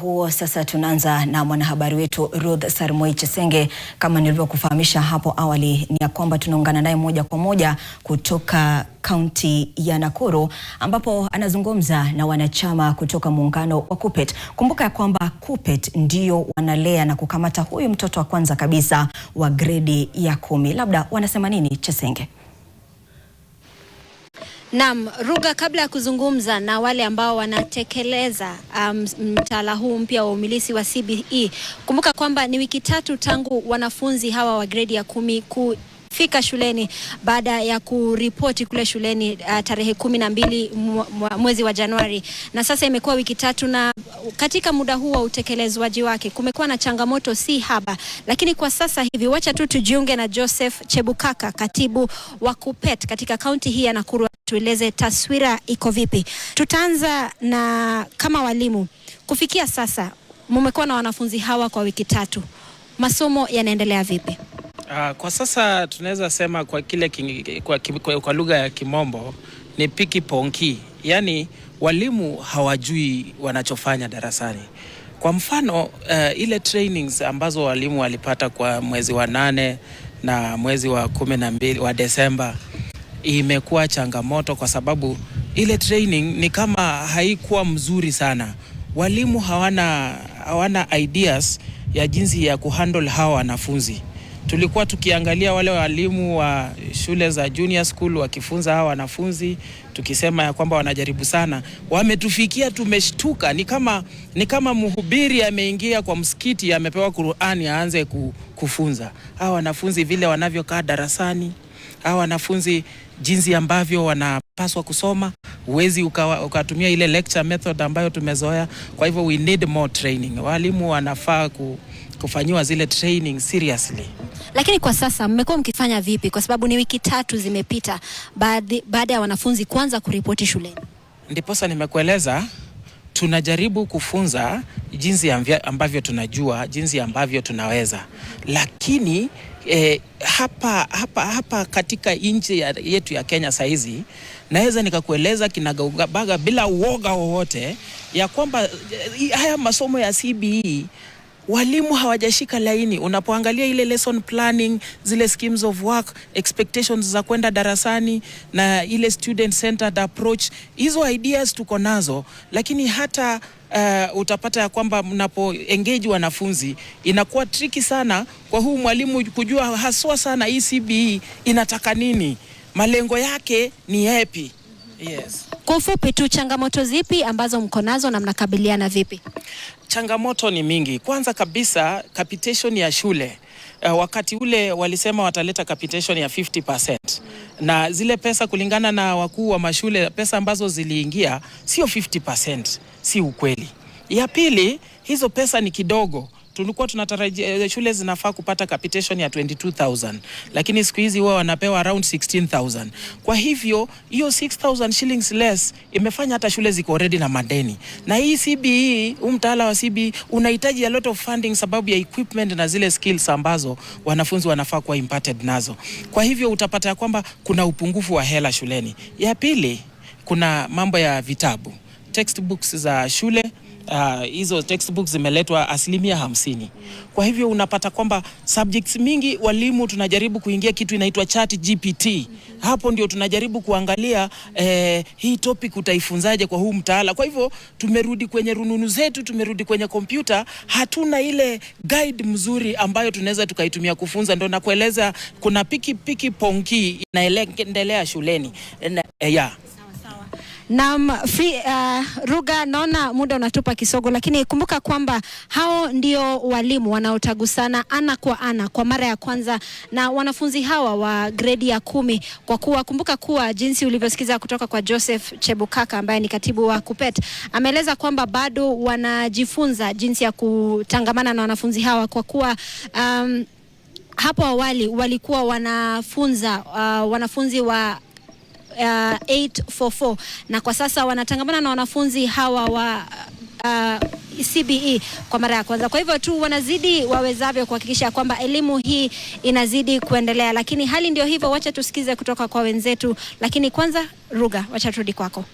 huo sasa tunaanza na mwanahabari wetu Ruth Sarmoi Chesenge. Kama nilivyokufahamisha hapo awali ni ya kwamba tunaungana naye moja kwa moja kutoka kaunti ya Nakuru ambapo anazungumza na wanachama kutoka muungano wa KUPPET. Kumbuka ya kwamba KUPPET ndio wanalea na kukamata huyu mtoto wa kwanza kabisa wa gredi ya 10. Labda wanasema nini, Chesenge? Naam, Ruga, kabla ya kuzungumza na wale ambao wanatekeleza mtaala huu mpya wa umilisi wa CBE, kumbuka kwamba ni wiki 3 tangu wanafunzi hawa wa gredi ya 10 kufika shuleni baada ya kuripoti kule shuleni tarehe 12 mwezi wa Januari, na sasa imekuwa wiki 3, na katika muda huu wa utekelezwaji wake kumekuwa na changamoto si haba. Lakini kwa sasa hivi wacha tu tujiunge na Joseph Chebukaka, katibu wa KUPPET katika kaunti hii ya Nakuru, tueleze taswira iko vipi. Tutaanza na kama walimu, kufikia sasa mmekuwa na wanafunzi hawa kwa wiki 3, masomo yanaendelea vipi? Kwa sasa tunaweza sema kwa lugha ya Kimombo ni piki ponki, yani walimu hawajui wanachofanya darasani. Kwa mfano ile trainings ambazo walimu walipata kwa mwezi wa 8 na mwezi wa 12 wa Desemba imekuwa changamoto kwa sababu ile training ni kama haikuwa mzuri sana. Walimu hawana ideas ya jinsi ya kuhandle hawa wanafunzi. Tulikuwa tukiangalia wale walimu wa shule za junior school wakifunza hawa wanafunzi, tukisema ya kwamba wanajaribu sana. Wametufikia tumeshtuka, ni kama mhubiri ameingia kwa msikiti, amepewa Qur'ani aanze kufunza. Hawa wanafunzi vile wanavyokaa darasani, hawa wanafunzi jinsi ambavyo wanapaswa kusoma, uwezi ukatumia ile lecture method ambayo tumezoea. Kwa hivyo we need more training. Walimu wanafaa kufanyiwa zile training seriously. Lakini kwa sasa mmekuwa mkifanya vipi, kwa sababu ni wiki 3 zimepita baada ya wanafunzi kuanza kuripoti shuleni? Ndiposa nimekueleza tunajaribu kufunza jinsi ambavyo tunajua, jinsi ambavyo tunaweza. Lakini hapa katika nchi yetu ya Kenya saizi, naweza nikakueleza kinagaubaga bila uoga wowote ya kwamba haya masomo ya CBE walimu hawajashika laini. Unapoangalia ile lesson planning, zile schemes of work, expectations za kwenda darasani na ile student centered approach, hizo ideas tuko nazo, lakini hata utapata ya kwamba mnapo engage wanafunzi inakuwa tricky sana kwa huu mwalimu kujua haswa sana hii CBE inataka nini, malengo yake ni yapi. Yes. Kwa ufupi tu, changamoto zipi ambazo mko nazo na mnakabiliana vipi? Changamoto ni mingi. Kwanza kabisa capitation ya shule. Wakati ule walisema wataleta capitation ya 50%. Na zile pesa kulingana na wakuu wa mashule, pesa ambazo ziliingia sio 50%, si ukweli. Ya pili, hizo pesa ni kidogo. Tulikuwa tunatarajia shule zinafaa kupata capitation ya 22,000, lakini siku hizi wao wanapewa around 16,000. Kwa hivyo hiyo 6,000 shillings less imefanya hata shule ziko already na madeni. Na hii CBE, mtaala wa CBE unahitaji a lot of funding sababu ya equipment na zile skills ambazo wanafunzi wanafaa kuwa imparted nazo. Kwa hivyo utapata ya kwamba kuna upungufu wa hela shuleni. Ya pili, kuna mambo ya vitabu, textbooks za shule. Hizo textbooks zimeletwa 50%. Kwa hivyo unapata kwamba subjects mingi walimu tunajaribu kuingia kitu inaitwa ChatGPT. Hapo ndio tunajaribu kuangalia hii topic utaifunzaje kwa huu mtaala. Kwa hivyo tumerudi kwenye rununu zetu, tumerudi kwenye kompyuta, hatuna ile guide mzuri ambayo tunaweza tukaitumia kufunza. Ndio nakueleza kuna piki ponki inaendelea shuleni. Ruga, naona muda unatupa kisogo, lakini kumbuka kwamba hao ndio walimu wanaotagusana ana kwa ana kwa mara ya kwanza na wanafunzi hawa wa gredi ya 10, kwa kuwa kumbuka kuwa jinsi ulivyosikiza kutoka kwa Joseph Chebukaka ambaye ni katibu wa KUPPET, ameeleza kwamba bado wanajifunza jinsi ya kutangamana na wanafunzi hawa, kwa kuwa hapo awali walikuwa wanafunza wanafunzi wa 844 na kwa sasa wanatangamana na wanafunzi hawa wa CBE kwa mara ya kwanza. Kwa hivyo tu wanazidi wawezavyo kuhakikisha kwamba elimu hii inazidi kuendelea, lakini hali ndio hivyo. Wacha tusikize kutoka kwa wenzetu, lakini kwanza Ruga, wacha turudi kwako.